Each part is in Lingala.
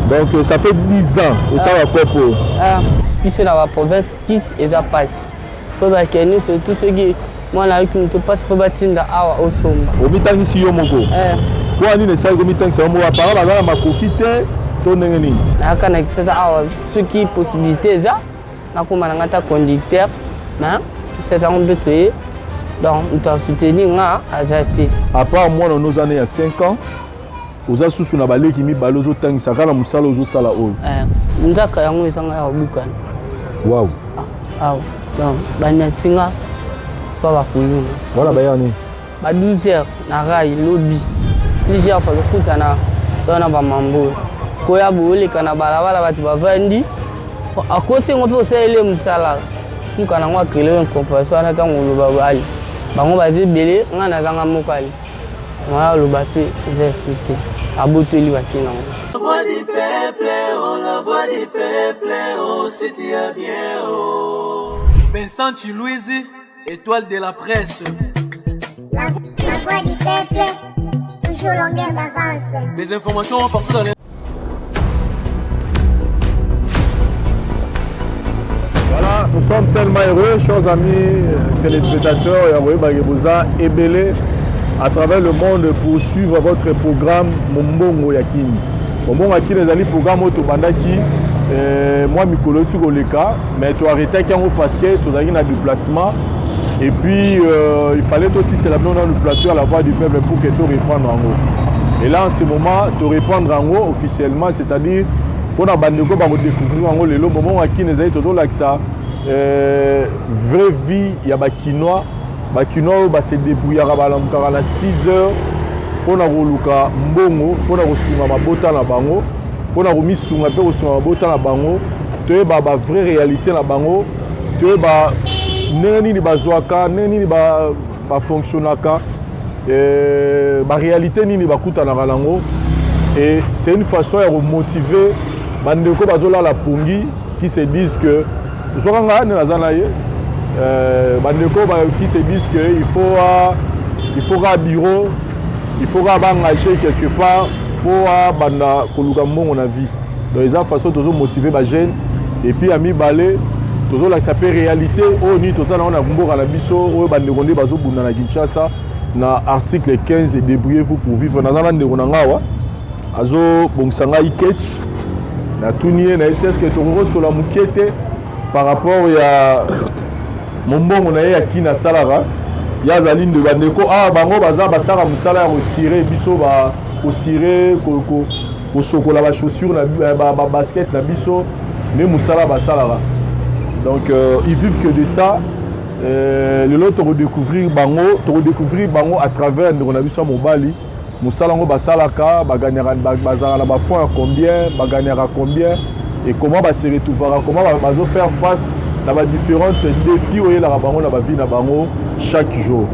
Donc ça fait 10 ans et ça va quoi pour puisque dans la province qui est à passe faut que nous surtout ceux qui moi là qui ne passe pas batinda awa osomba omitangi si yo moko pour ani ne sai omitangi ça mo apara ba ma kokite to nengeni na kana kisa awa ceux qui possibilité ça na kuma ngata conducteur na c'est ça on peut tuer donc on doit soutenir nga azati à part moi dans nos années à 5 ans oza susu na baleki mi balozo tangi sakala musala ozo sala oyo ndaka yango isanga ya bukana wow donc banyatinga pa bakulunga voilà bayani ba 12h na rai lobby plusieurs fois lokutana dona ba mambo koya boleka na balabala batu bavandi akose ngo pe osele musala nkana ngwa krele compassion na tango loba bali bango bazebele nga na zanga mokali mwa loba pe zesite aboteli bakina la voix du peuple oh c'était bien oh Vincent Chilouise étoile de la presse la voix du peuple toujours longueur d'avance les informations partout dans les Voilà, nous sommes tellement heureux, chers amis téléspectateurs, et Ebele à travers le monde pour suivre votre programme Mombongo Yakini. Mombongo Yakini est un programme où moi, Mikolo Tugoleka, mais tu as arrêté parce que tu as eu un déplacement. Et puis, il fallait aussi célébrer dans le plateau à la voix du peuple pour que tu reprennes en haut. Et là, en ce moment, tu reprendre en haut officiellement, c'est-à-dire qu'on a découvrir en haut le moment où Yakini est toujours là que ça. Vraie vie, il y a des Kinois. Bakino ba se débrouiller à 6 heures pour na roluka mbongo pour na kosunga mabota na bango pour na komisunga pe kosunga mabota na bango te ba vraie réalité na bango te ba neni ni bazwaka neni ni ba fonctionnaka ba réalité ni ba kuta na balango et c'est une façon de motiver bandeko bazola la pongi qui se disent que zokanga na zanaye bandeko qui se disent qu'il faut un bureau, il faut engager quelque part pour banda koluka mbongo na vie. Donc ils ont façon de motiver les jeunes et puis ami balé toujours là ça peut réalité au ni tout ça on a mboka na biso o bandeko ndé bazo bunda na Kinshasa na article 15 débrouillez-vous pour vivre dans un ndeko na ngawa azo bongsanga iketch na tunie na est-ce que tongoro sur la mukete par rapport à Mombongo na ya kina salara ya zaline de bandeko bango baza basara musala ya osire biso ba osire ko sokola ba chaussures na ba basket na biso mais musala basalara donc ils vivent que de ça le lot redécouvrir bango à travers de na biso mobali musala ngo basalaka baganera bazara na ba fonds à combien baganera combien et comment ba se retrouver comment bazo faire face dans les différents défis où il y a la vie chaque jour.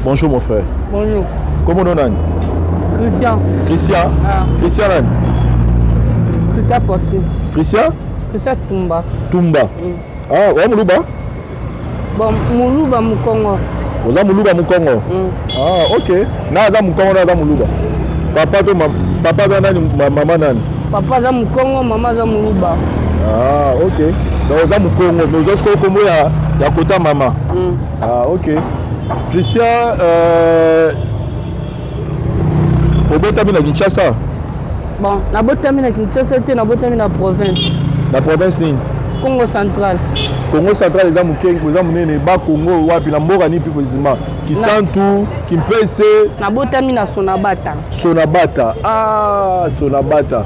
Bonjour mon frère. Bonjour. Comment on est? Christian. Christian. Christian. Christian Portu. Christian? Christian Tumba. Tumba. Ah, ouais, Moulouba? Bon, Moulouba Moukongo. Vous avez Moulouba Moukongo? Ah, ok. Naza Moukongo, Naza Moulouba. Papa Nani, maman Nani? Papa za Moukongo, maman za Moulouba. Ah, ok. Donc, vous avez Moukongo, mais vous avez Moukongo, il y a Kota Maman. Ah, ok. Christian, au Botami na Kinshasa? Bon, na Botami na Kinshasa, c'était na Botami na province. La province ni? Congo central. Congo central, les amis qui vous amenez bas Congo, wapi na Mbora ni plus précisément. Kisantu, Kimpese. Na Botami na Sonabata. Sonabata. Ah, Sonabata.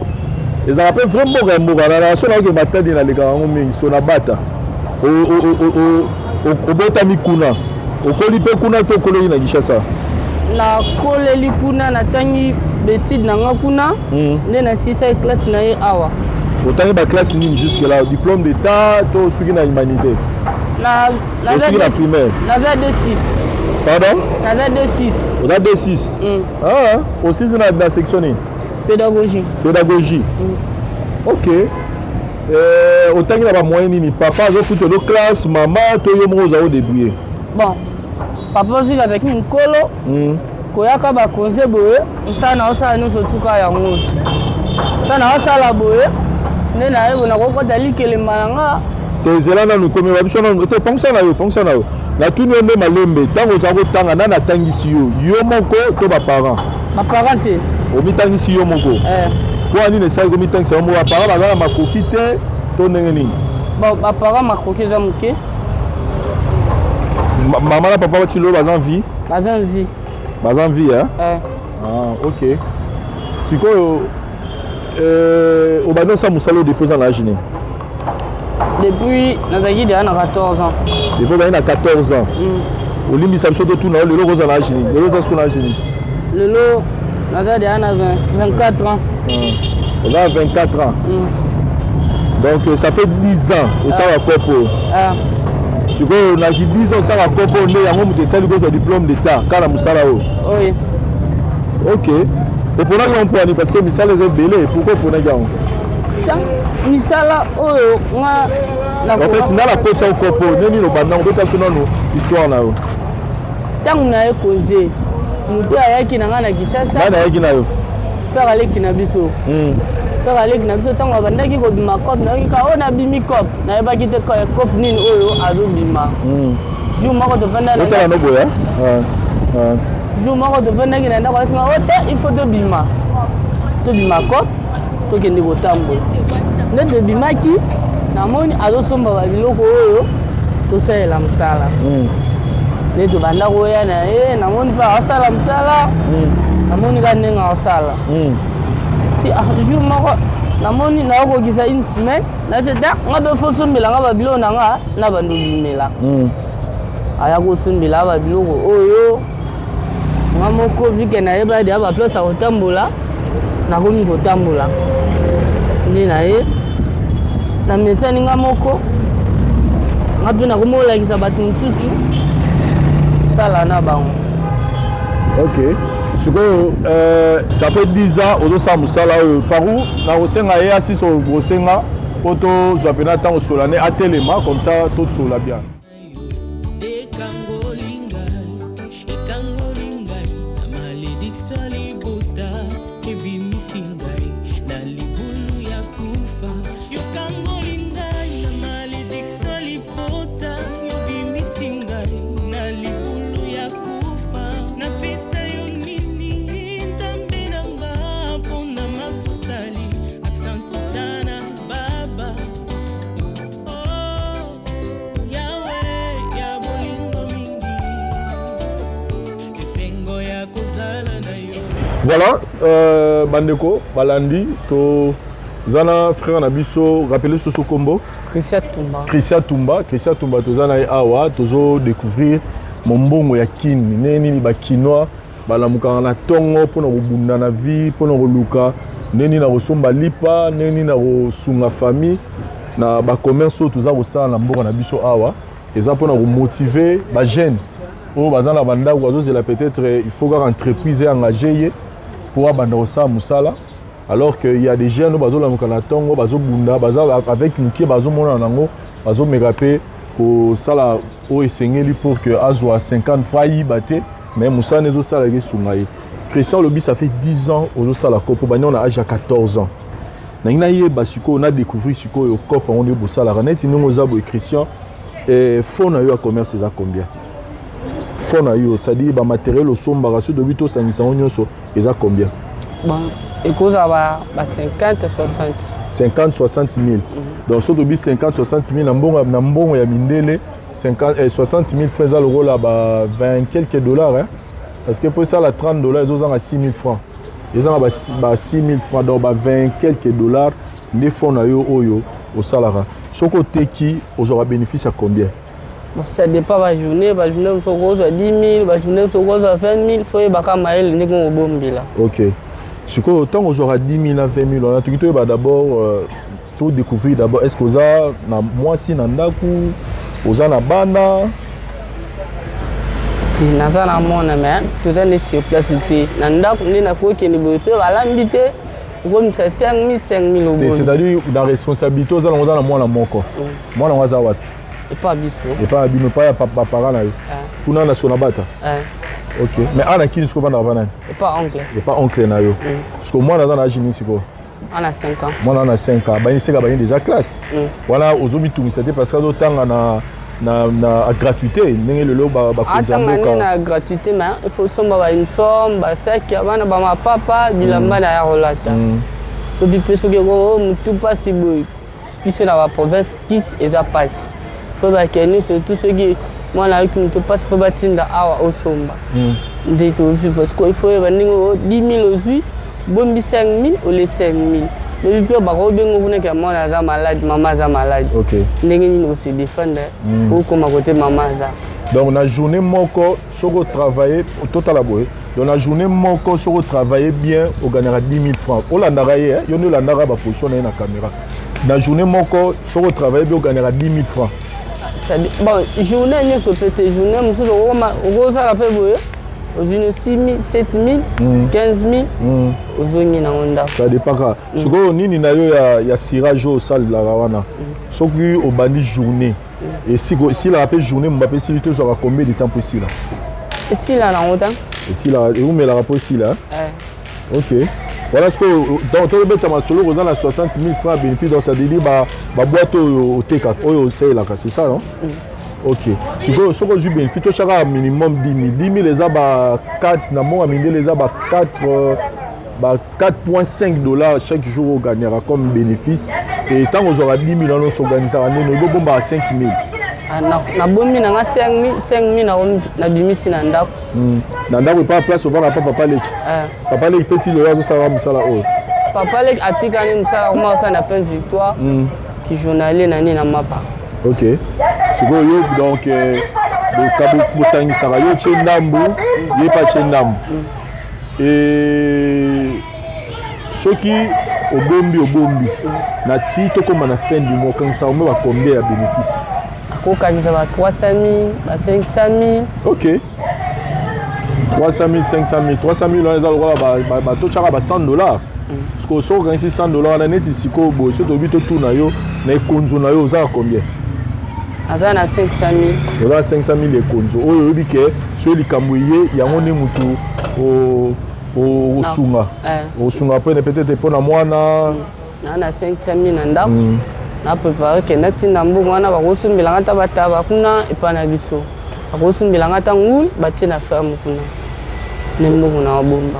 Les rappels vraiment Mbora. La Sonabata qui m'attend dans les gars, Sonabata. Au Botami kuna. Au Kolipe kuna to koloni na Kinshasa. Na koleli kuna na tangi betide na ngakuna. Ne na 6e classe na ye awa. Autant que la classe ligne jusque-là, diplôme d'état, tout ce qui est humanité. La primaire. La Z26. Pardon? La Z26. La D6. Ah, aussi c'est dans la section pédagogie. Pédagogie. Ok. Autant que la moyenne, papa a fait de classe, maman, tout le monde a débrouillé. Bon, papa aussi a fait une colo. Koyaka ba conseil boye, ça na osa nous surtout ka ya ngo. Ça n'a pas la boue. Nous n'avons pas d'aller que les malanga. Tezela na nukomi babiso na te pongsa na yo. La tuni onde malembe tango za ko tanga na tangisi yo moko to ba parents. Ba parents te. O mitangisi yo moko. Ko ani ne sa ko mitangisa mo ba parents ba makoki te to ndenge nini. Ba parents makoki za muke. Maman na papa ti lo bazan vie. Bazan vie hein. Ah OK. Siko au bano sa musalo déposer na Guinée. Depuis, nous avons 14 ans. Depuis, nous avons 14 ans. Au limite, ça me saute tout. Le lot, c'est la Guinée. Le lot, c'est la Guinée. Le lot, nous avons 24 ans. Vous avez 24 ans. Donc, ça fait 10 ans. Et ça va copo. Si vous avez 10 ans, ça va copo. On a un diplôme d'État. Quand on a oui. OK. Et pour nous, on peut aller parce que Missal est belé. Pourquoi pour nous? Misala oyo nga na en fait na la côte ça au copo neni no bana on peut sur nous histoire na yo tangu na ekoze mutu ayaki na nga na Kinshasa na yaki na yo pera leki na biso tangu abandaki ko bima cop na ka ona bimi cop na yebaki te cop nini oyo azo bima jour moko to fanda na otala no boya jour moko to fanda ki na ndako asinga ote il faut to bima cop to kende botambo nde bimaki namoni azosomba babiloko oyo tosalela msala nde tobanda koya na ye namoni mpa asala msala namoni ka ndenge asala jour moko namoni nakokokisa une semaine naseta nga mpe fo sombelanga babiloko na nga na bando bimela aya kosombela babiloko oyo nga moko vike nayeba deya baplace ya kotambola nakomi kotambola nde na ye na mesani nga moko nga mpe nakomi kolakisa bato mosusu sala na bango. OK. Sikoyo ça fait 10 ans ozosala mosala oyo paru na kosenga ye asisi kosenga po tozwa mpena ntango solane atelema comme ça tosola bien. Voilà, Bandeko, Balandi, to Zana, frère Nabiso, rappelez ce combo. Christian Tumba, to Zana et Awa, tozo découvrir mon bongo ya kin, neni ba kinoa, balamuka na tongo pour nous bunda na vie, pour nous luka, neni na resomba lipa, neni na sunga famille, na ba commerce to za rosa na mboka na biso Awa, et ça pour nous motiver ba jeune. Oh, bazana banda oiseaux c'est peut-être il faut qu'une entreprise engagée pour abandonner ça musala alors qu'il y a des jeunes bazo la mukanatongo bazo bunda bazo avec mukie bazo mona nango bazo megape ko sala o esengeli pour que azwa 50 francs baté mais musa nezo sala ke sungaye Christian Lobi ça fait 10 ans ozo sala kopo bani on a âge à 14 ans na ye basiko on a découvert siko yo kopo on est bo sala rana sinon ozabo Christian et fond na yo à commerce c'est à combien c'est-à-dire le matériel au sombre, de 8 au 500 ils ont combien? Bon, et cause à 50-60 000. Donc, sur le 50-60 000, il y a mindele 60 000 francs à l'euro là, 20 quelques dollars. Hein? Parce que pour ça, la 30 dollars, ils ont 6 000 francs. Ils ont 6 000 francs, donc 20 quelques dollars, les fonds au salaire. Sur le côté qui, vous aurez bénéfice à combien? Bon, ça dépend de la journée, il faut qu'on soit 10 000, il faut qu'on soit 20 000, il faut qu'on soit OK. Si autant on aura 10 000 à 20 000, on a tout d'abord tout découvrir d'abord. Est-ce que vous avez moi si nandaku, vous avez bana? Naza na mona mais tout ça n'est sur placeité. Nandaku ni na ko ki ni bo pe wala mbité. Comme ça 5 000 euros. C'est-à-dire dans responsabilité, vous avez moi na moko. Moi na waza wat. Et pas biso. Et pas abîme pas parent na yo. Kuna na sonabata. OK. Mais ana kini siko bana bana. Et pas oncle. Et pas oncle na yo. Parce que moi na Guinée siko. On a 5 ans. Moi, on a 5 ans. C'est déjà classe. Voilà, aux hommes, c'était parce que d'autant na gratuité. Na gratuité, mais il faut somba uniforme, sac, bana ba papa, bilamba na ya rolata. To bi peso ke go mutu pas si boy. Puis na la province kiss et ça passe. Faut ba keni surtout ceux qui moi là qui mutu pas faut batinda awa au somba. Ndé to parce qu'il faut venir 10 000 aussi, bombi 5 000 ou les 5 000. Le plus bas au bien on que moi là malade, maman za malade. OK. Ndenge on se défendre ou comme à côté maman za. Donc la journée moko soko travailler total aboy. Donc la journée moko soko travailler bien on gagnera 10 000 francs. On landara hier, yo ne landara ba position na caméra. La journée moko soko travailler bien on gagnera 10 000 francs. Bon, journée ni so pété journée musu o ça la fait boy. Aujourd'hui 6 000, 7 000, 15 000. Aujourd'hui na onda. Ça dépend quoi. Ce que nini na yo ya cirage au salle la rawana. Ce que au bandi journée. Et si la rappelle journée Mbappé si tu sera combien de temps possible là? Ici là na onda. Ici là et où met la rapport ici là? OK. Voilà ce que dans ton bête ma solo on a 60 000 francs bénéfice dans ça dit ba boîte au T4 au c'est là c'est ça non? OK. Ce que je bénéficie tout chaque minimum 10 000 les a 4 na mon amine les a 4,5 $ chaque jour au gagnera comme bénéfice et tant on aura 10 000 on s'organisera nous bon ba 5 000. Na bombi na 5 000 na bimisi na ndako. Na ndako pas place on va papa leki. Papa leki petit le ça va musala o. Papa leki atika ni musala comment ça na peine victoire qui journalier nani na mapa. OK. C'est quoi donc le cabo pour sangi ça yo chendambu, il pas chendambu. Et ce qui au bombi na ti to comme na fin du mois quand ça on va combien de bénéfices? Ko ka ça va 300 000, 500 000. OK. 300 000, 500 000, 300 000 on les a ba to chaka ba $100. Parce que so quand c'est $100 na net ici ko bo so to bito tout na yo na konzo na yo za combien? Aza na 500 000. Il y a 500 000 de konzo. Oh, il dit que sur les Cambouillés, il y a un mutu au Sunga. Au Sunga, après, peut-être pour la moine. Na 500 000 nanda. Na préparé que nati ndambo mwana ba kosumbila ngata bataba kuna epana biso. Ba kosumbila ngata ngul batie na ferme kuna. Nembo kuna bomba.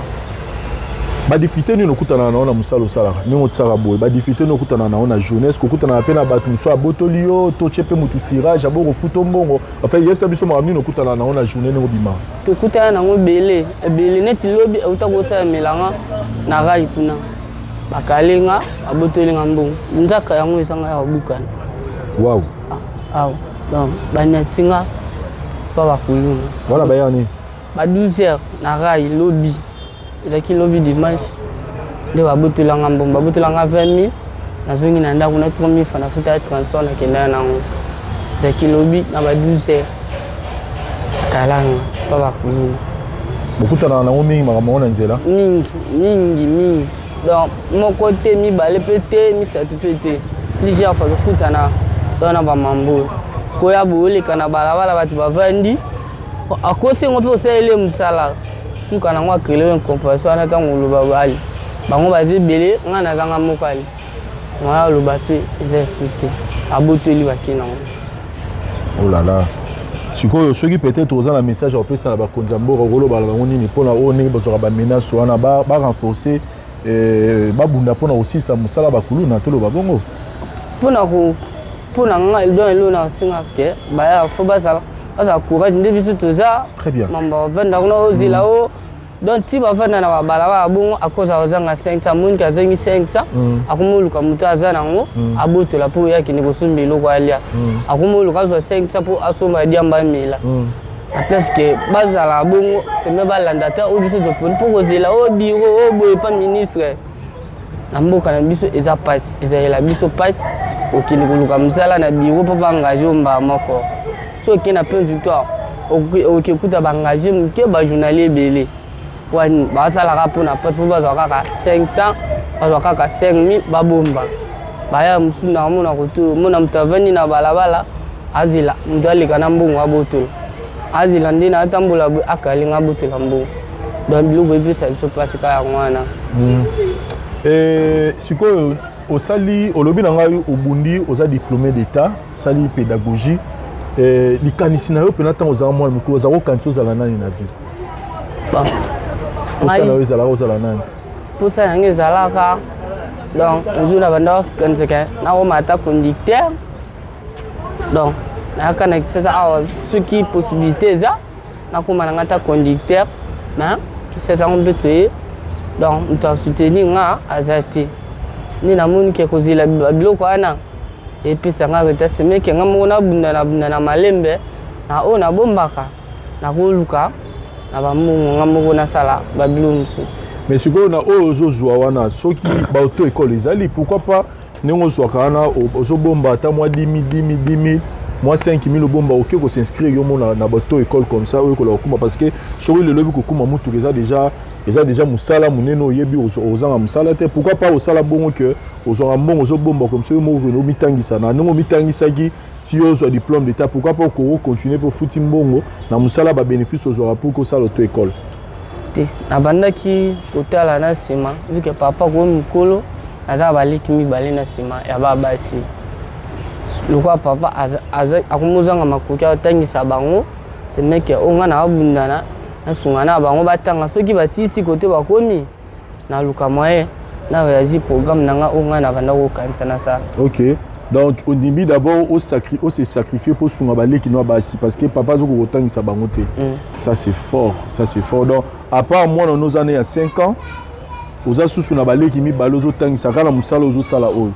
Ba difficulté ni nokutana na musalo sala ni motsara boy ba difficulté nokutana na jeunesse ko kutana pena ba tunso abotolio to chepe mutu sirage abo refuto mbongo enfin yesa biso ma ni nokutana na journée ngo bima to kutana na ngo bele neti lobi utako sa melanga na rai kuna bakalenga abotolinga mbongo nzaka yango esanga ya bukana. Wow. Donc banatinga pa bakulunga voilà ba yani ba 12h na rai lobi. Il y a lobby dimanche, de la bouteille en bon, la bouteille en 20 000, la zone in a 3 000 francs, la transport, la kenda na on. Il y a lobby, na ba 12 heures. Kalanga, pas bakulu. Beaucoup de gens ont mis ma nzela. Mingi. Donc mon côté mi balé pété, mi certifié. Les gens fa kutana, dona ba mambo. Koya bole kana balabala batu ba vandi. Akose ngoto se ele musala. Quand on a créé une comparaison avec le babali, on va dire belé, on a un mokali. On a le bateau, ils insultent. À Botoli, oh là là. Ceux qui peut-être osent un message en plus à la Konzambo, Rolo, Balaboni, pour la ONU, pour la menace, on a renforcé, Babunda pour aussi ça, Moussala Bakulu, Natolo Babongo. Pour la il donne l'eau dans le Singaké, il faut pas ça. Ça courage ndé tout ça. Très bien. Mamba venda kuna ozilao. Donc ti ba venda na balaba bongo akoza ozanga 500 mun ka zengi 500. Akumuluka mutu azana ngo abotola po yaki ni kosumbilo kwa alia. Akumuluka zo 500 po asoma diamba mila. A place que bazala bongo c'est même balanda o biso to pour ozila o biro o boye pas ministre. Na mboka na biso eza passe, eza la biso passe okini kuluka musala na biro po bangaje mba moko. So qui n'a pas de victoire, qui écoute à bangager, qui est journalier belé. When Basa la rapon a pas pour Bazaka 500, Bazaka 5000, Babomba. Baya Musuna, mon retour, mon amtavani na balabala, Azila, Mdali Kanambo, Aboto. Azilandina, Tambola, Akalinga Botelambo. Dans le bleu, ça se passe à Wana. sikoyo osali olobi na ngai obundi oza diplômé d'état osali pédagogie likanisi na yo mpena ntango ozala mwana mokolo ozala kokanisi ozala nani na ville mposa na yo ezalaka ozala nani mposa nange ezalaka donc jour na banda kaniseke nakomata conducteur donc nayaka na kisasa awa soki possibilité eza nakoma nanga ata conducteur mais kisasa ngo mpe toye donc moto asoutenir nga aza te nde namoni ke kozela biloko wana epesanga reta semeke nga moko nabunda na malembe na oyo nabombaka nakoluka na bambongo nga moko nasala babiloko mosusu. mais sikoyo na oyo ozozwa wana soki baauto école ezali pourquoi pas ndenge ozwaka wana ozobomba ata mwa 10 000 moi 5 000 obomba oke kosinscrire yo mona na baauto école comme ça oyo kola kokuma parce que soki lelobi kokuma mutuka eza déjà musala munene oyebi ozanga musala te pourquoi pas osala bongo ke ozwanga mbongo ozobomba comme ça yo moko omitangisa na ndenge omitangisaki ti ozwa diplôme d'état pourquoi pas okoko continuer po futi mbongo na musala babénéfice ozwaka pour kosala auto école te nabandaki kotala na nsima vu ke papa koyo mikolo naza baleki mibale na nsima ya babasi lokwa papa akomozanga makoki atangisa bango semeke onga na babundana nasunga na bango batanga soki basisi kote bakomi naluka moye na réagi programme nanga onga na banda kokanisa na sala. ok donc au début d'abord on se sacrifier pour sunga baleki no basi parce que papa zoko kotangisa bango te ça c'est fort donc à part moi dans nos années à 5 ans oza susu na baleki mibale ozotangisa kala musala ozosala oyo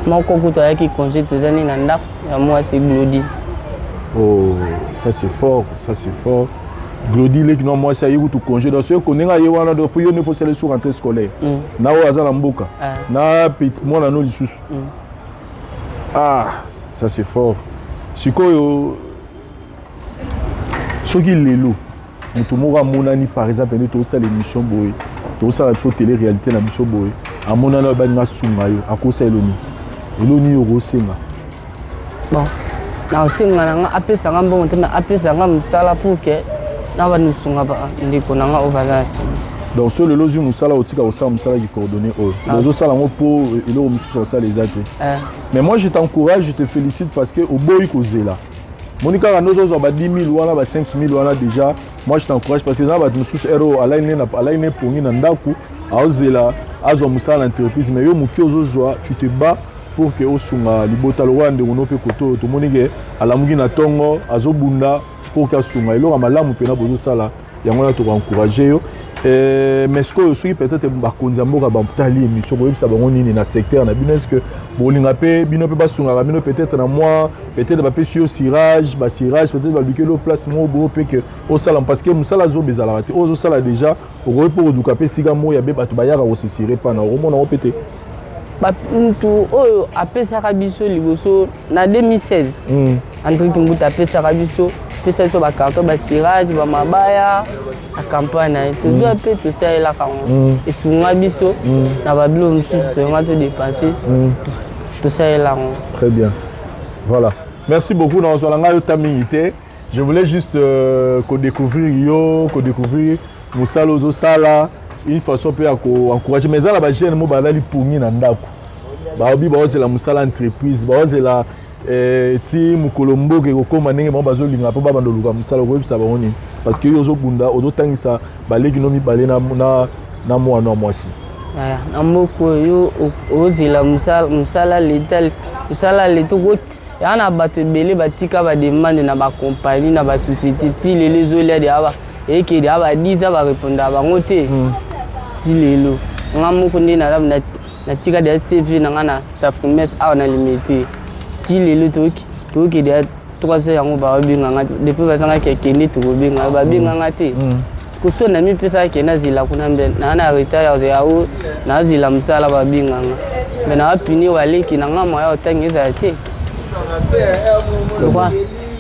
moko kuta yaki congé tozani na ndako ya mwasi Glody. Oh, ça c'est fort Glody leki no mwasi ayi kutu congé donc soki konenga ye wana do fo yo ne faut sala sur rentrée scolaire na oyo aza na mboka na petit mwana no lisusu ça c'est fort sikoyo soki lelo moto moko amonani par exemple nde tosala émission boye tosala biso télé réalité na biso boye amonani oyo baninga sunga yo akosa eloni yo kosenga bon naosenga nanga apesanga mbongo te me apesanga mosala pour ke na banisunga ndeko nanga oyo baza na nsima donc so lelo ozwi mosala otika kosala mosala ki coordonné oyo ozosala yango mpo eloko mosusu osala eza te mais moi je t'encourage je te félicite parce que oboyi kozela moni kaka nde ozozwa ba 10 000 wana ba 5 000 wana déjà moi je t'encourage parce que eza na bato mosusu ero alai ne pongi na ndako aozela azwa mosala na entreprise mais yo moki ozozwa tu te bats pour que osunga libota lokwa ndeko no mpe koto tomoni ke alamuki na ntongo azobunda pour ke asunga eloko malamu mpena bozosala yango wana tokoencourage yo mais sikoyo soki peut-être bakonzi ya mboka batali émission koyebisa bango nini na secteur na bino est ce que bolinga mpe bino mpe basungaka bino peut-être na moi peut-être bapesi yo cirage peut-être baluki lo place moko boyo mpe ke osala parce que mosala azoba ezalaka te oyo ozosala déjà okoki mpo koduka mpe esika moko ya be bato bayaka kosesire pana okomona ngo mpe te mutu oyo apesaka biso liboso na 2016 André Kimbuta apesaka biso bakarton basirage bamabaya na campagne na ye tozwa mpe tosalelaka ngo esunga biso na babilo mosusu toyonga todepense tosalela ngo. Très bien, voilà, merci beaucoup na ozwala ngai yo ta mingi te je voulais juste kodécouvrir mosala ozosala une façon peut encourager mais la jeune mo balali pongi na ndako baobi baozela musala entreprise baozela ti mukolombo ke kokoma ndenge mo bazolinga po babando luka musala koyebisa bango nini parce que yo ozobunda ozotangisa baleki no mibale na mwana mwasi na moko yo ozela musala letal musala leto yana bato ebele batika bademande na bakompagnie na basociété ti lelo ezolia de aba ekedi aba 10 abareponda bango te ti lelo nga moko nde natika de CV nanga na Safrimes awa na limité ti lelo tokedi 3 yango babenganga depuis bazangaki akende tokobenga babenganga te koso na mipesa ke nazila kuna mbe na retire yawo nazila msala babenganga mbe na apini waleki nanga moya otangeza te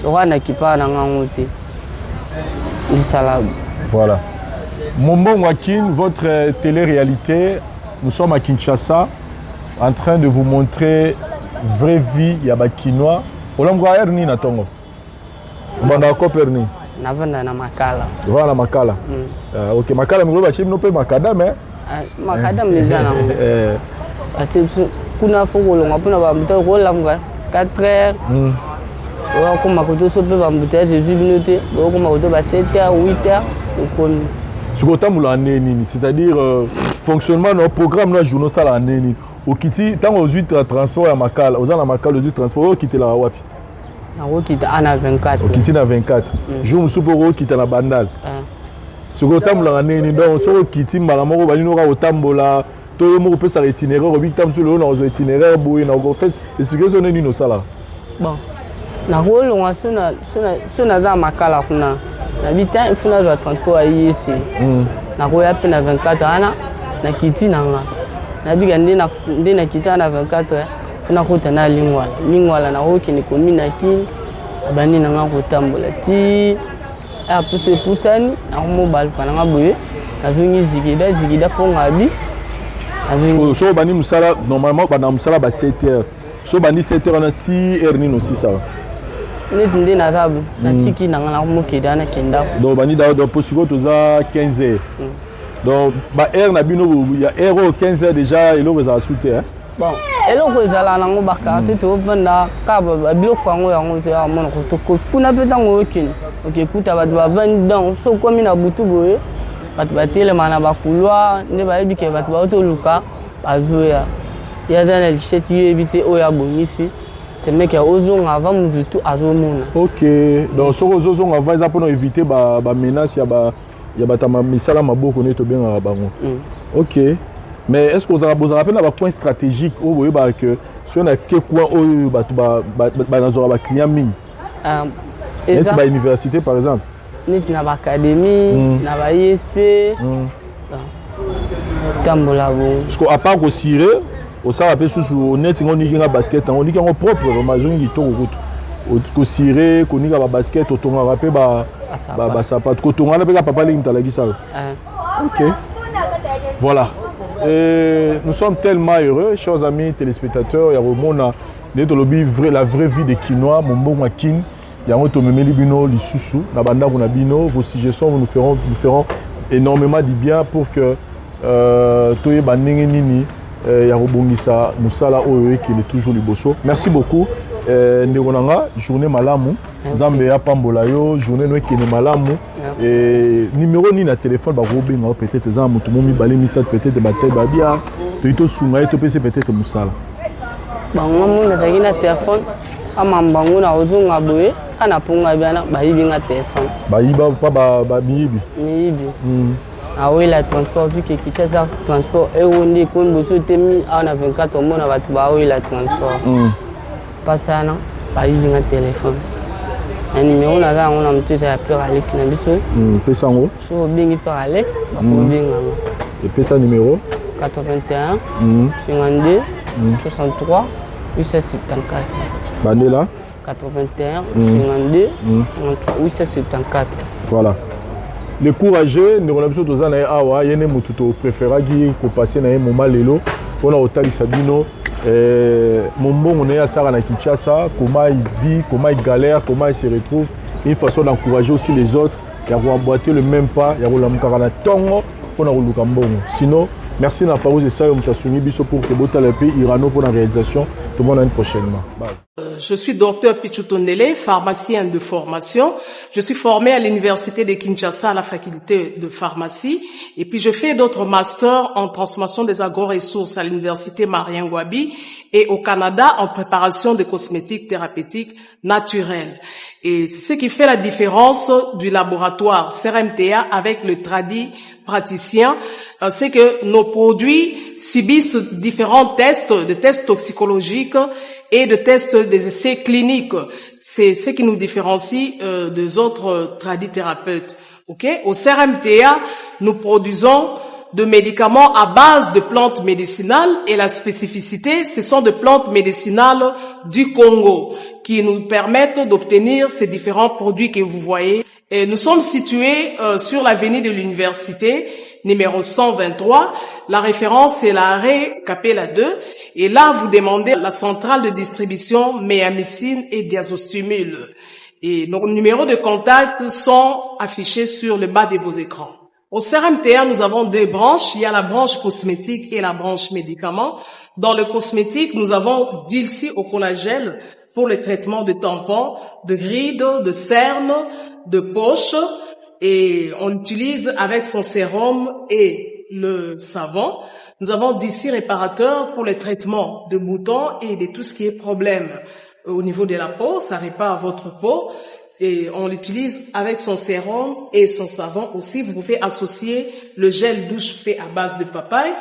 Rwanda qui parle en anglais. Voilà. Mombo Mwakin, votre télé-réalité, nous sommes à Kinshasa en train de vous montrer vraie vie Yabakinois. Olangwa erni na tongo. Banda ko perni. Na vanda na makala. Voilà makala. OK, makala mlo ba chim no pe makada mais Makadam les gens. Kuna foko longa pona ba mbute ko lamga 4h. On comme makoto so pe ba mbute Jésus binoté. On comme makoto ba 7h 8h on ce que tu as nini, c'est-à-dire fonctionnement de programme dans journaux ça la nini. Au kiti tant aux 8 transport à Makala, aux en Makala aux 8 transport au kiti la wapi. Na au kiti ana 24. Au kiti na 24. Jour musuporo kiti na bandal. Ce que tu as nini donc so kiti malamoko ba nino ka otambola to yo mo peut ça itinéraire au bitam sur le na itinéraire boye na ko fait explication nini no sala. Bon. Na rolo nga sona za Makala kuna. Na bita ifuna za transport ayesi. Na ko ya pe na 24 ana na kiti na nga. Na biga ndi na kiti na 24 funa ko tana lingwala na ho kini komi na kin abani na nga ko tambola ti a pusani na mo bal kana nga boye na zungi zigida ko ngabi so bani musala normalement bana musala ba 7h so bani 7h na ti erni no 6h ndi na zabu na tiki na nga na mo kida na kenda donc bani da do posiko to za 15h donc ba heure na bino ya heure 15h déjà elo za soute hein bon elo ko zala na ngo bakate to banda ka ba bilo kwango ya ngo ya mono ko kuna peta ngo kini ok kuta ba ba vendon so komi na butu boye bat batele mana ba kulwa ne ba ebike bat ba to luka bazoya ya zana licheti éviter oya bonisi c'est mec ya ozonga avant mutu azomona ok donc so ozonga avant za pour éviter ba menace ya ba tama misala maboko ne to benga bango ok. Mais est-ce que vous avez rappelé un point stratégique où vous voyez que si on a quelqu'un où un client mine est-ce que l'université par exemple ni na l'académie na ba ISP tambola bo parce que à part au ciré au ça rappelle sous net on dit qu'il basket on dit qu'il propre vraiment il to au ciré qu'on dit ba basket au tonga rappelle ba sapat ko tonga na papa lingi talaki ça ok voilà. Nous sommes tellement heureux, chers amis téléspectateurs. Il y a vraiment la vraie vie des Kinois, mon bon Kin. Il y a un Bino, les Soussou, la banda Bino. Vos suggestions nous feront énormément du bien pour que Toye Bandengenini, Yarobongisa, Moussala Oe, qui est toujours le bosso. Merci beaucoup. Ndegonanga, journée malamu. Zambia Pambolayo, journée noé qui est malamu. Et numéro ni na téléphone, bah Robin, peut-être Zam, tout le monde balé misa, peut-être bataille babia, tout soumay, tout peut-être Moussala. Bah moi, na tagi na téléphone, amambangu na ozunga boye, ana punga biana, bah ibi na téléphone. Bah iba pas bah miibi. Miibi. Ah oui, la transport, vu que Kinshasa transport, et on dit qu'on bosse temi, on a 24 mois, on va tout bah oui la transport. Pas ça non, bah ibi na téléphone. Un numéro là, on a un petit peu aller qui n'a biso. Pesango. So bien par aller, bien. Et pesa numéro 81 52 63 874. Bandela 81 52 63 874. Voilà. Les courageux, nous avons besoin de ça na awa, yene mututo préféra qui ko passer na moment lelo, on a otali sabino. Mon on est à Sarah na Kinshasa, comment il vit, comment il galère, comment il se retrouve. Une façon d'encourager aussi les autres, il y a emboîter le même pas, il y a la tongo pour nous sinon, merci na pause et ça on t'a soumis biso pour que bota le pays irano pour la réalisation. Tout le monde à une prochainement. Bye. Je suis docteur Pichutondele, pharmacien de formation. Je suis formé à l'université de Kinshasa à la faculté de pharmacie. Et puis je fais d'autres masters en transformation des agro-ressources à l'université Marien Ngouabi et au Canada en préparation de cosmétiques thérapeutiques naturelles. Et ce qui fait la différence du laboratoire CRMTA avec le tradi praticien, c'est que nos produits subissent différents tests, des tests toxicologiques et de tests des essais cliniques. C'est ce qui nous différencie des autres tradithérapeutes. Okay? Au CRMTA, nous produisons de médicaments à base de plantes médicinales et la spécificité, ce sont des plantes médicinales du Congo qui nous permettent d'obtenir ces différents produits que vous voyez. Et nous sommes situés sur l'avenue de l'université, numéro 123. La référence est l'arrêt Capella 2. Et là, vous demandez la centrale de distribution méamycine et diazostimule. Et nos numéros de contact sont affichés sur le bas de vos écrans. Au CRMTA, nous avons deux branches. Il y a la branche cosmétique et la branche médicaments. Dans le cosmétique, nous avons Dilsi au collagène pour le traitement de tampons, de rides, de cernes, de poches. Et on l'utilise avec son sérum et le savon. Nous avons Dilsi réparateur pour le traitement de boutons et de tout ce qui est problème au niveau de la peau. Ça répare votre peau. Et on l'utilise avec son sérum et son savon aussi. Vous pouvez associer le gel douche fait à base de papaye.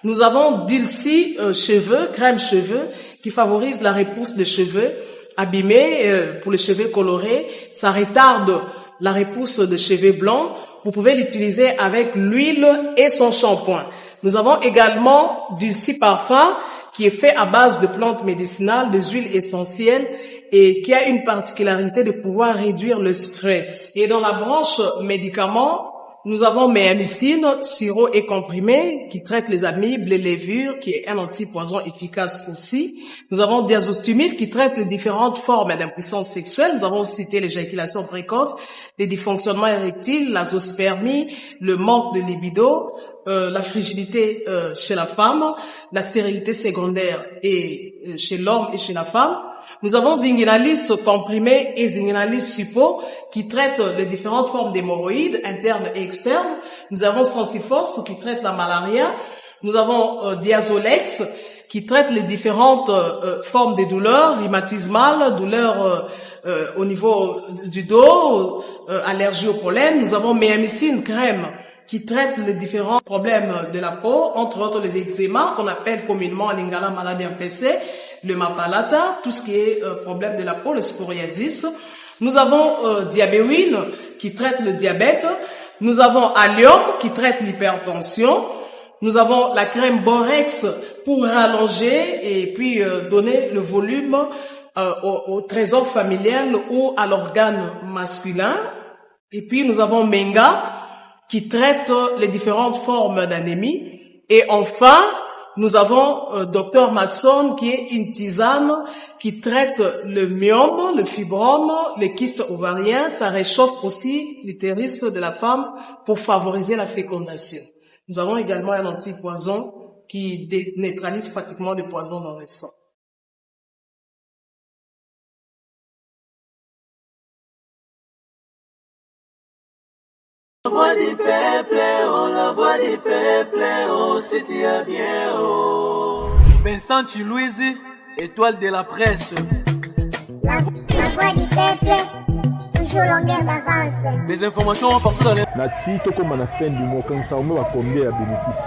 Nous avons Dilsi cheveux, crème cheveux, qui favorise la repousse des cheveux abîmés pour les cheveux colorés. Ça retarde la repousse des cheveux blancs. Vous pouvez l'utiliser avec l'huile et son shampoing. Nous avons également Dilsi parfum, qui est fait à base de plantes médicinales, des huiles essentielles et qui a une particularité de pouvoir réduire le stress. Et dans la branche médicaments, nous avons Méamycine, sirop et comprimé, qui traite les amibes, les levures, qui est un antipoison efficace aussi. Nous avons Diazostimide, qui traite les différentes formes d'impuissance sexuelle. Nous avons cité l'éjaculation précoce, les dysfonctionnements érectiles, la zoospermie, le manque de libido, la frigidité chez la femme, la stérilité secondaire et chez l'homme et chez la femme. Nous avons Zinguinalis comprimé et Zinguinalis suppo qui traitent les différentes formes d'hémorroïdes internes et externes. Nous avons Sensifos qui traite la malaria. Nous avons Diazolex qui traite les différentes formes de douleurs rhumatismales, douleurs au niveau du dos, allergie au pollen. Nous avons Méamycine crème qui traite les différents problèmes de la peau, entre autres les eczémas qu'on appelle communément en lingala maladie MPC, le mapalata, tout ce qui est problème de la peau, le psoriasis. Nous avons Diabéwine qui traite le diabète. Nous avons Allium qui traite l'hypertension. Nous avons la crème Borex pour rallonger et puis donner le volume au trésor familial ou à l'organe masculin. Et puis nous avons Menga qui traite les différentes formes d'anémie. Et enfin, nous avons Dr Matson qui est une tisane qui traite le myome, le fibrome, les kystes ovariens. Ça réchauffe aussi l'utérus de la femme pour favoriser la fécondation. Nous avons également un antipoison qui neutralise pratiquement le poison dans le sang. La voix du peuple, oh, la voix du peuple, oh, c'est bien, oh. Vincent Chilouise, étoile de la presse. La voix du peuple, toujours longueur d'avance. Les informations partout dans les... Nati, toko mana fin du mois, quand ça, on va combien de bénéfices?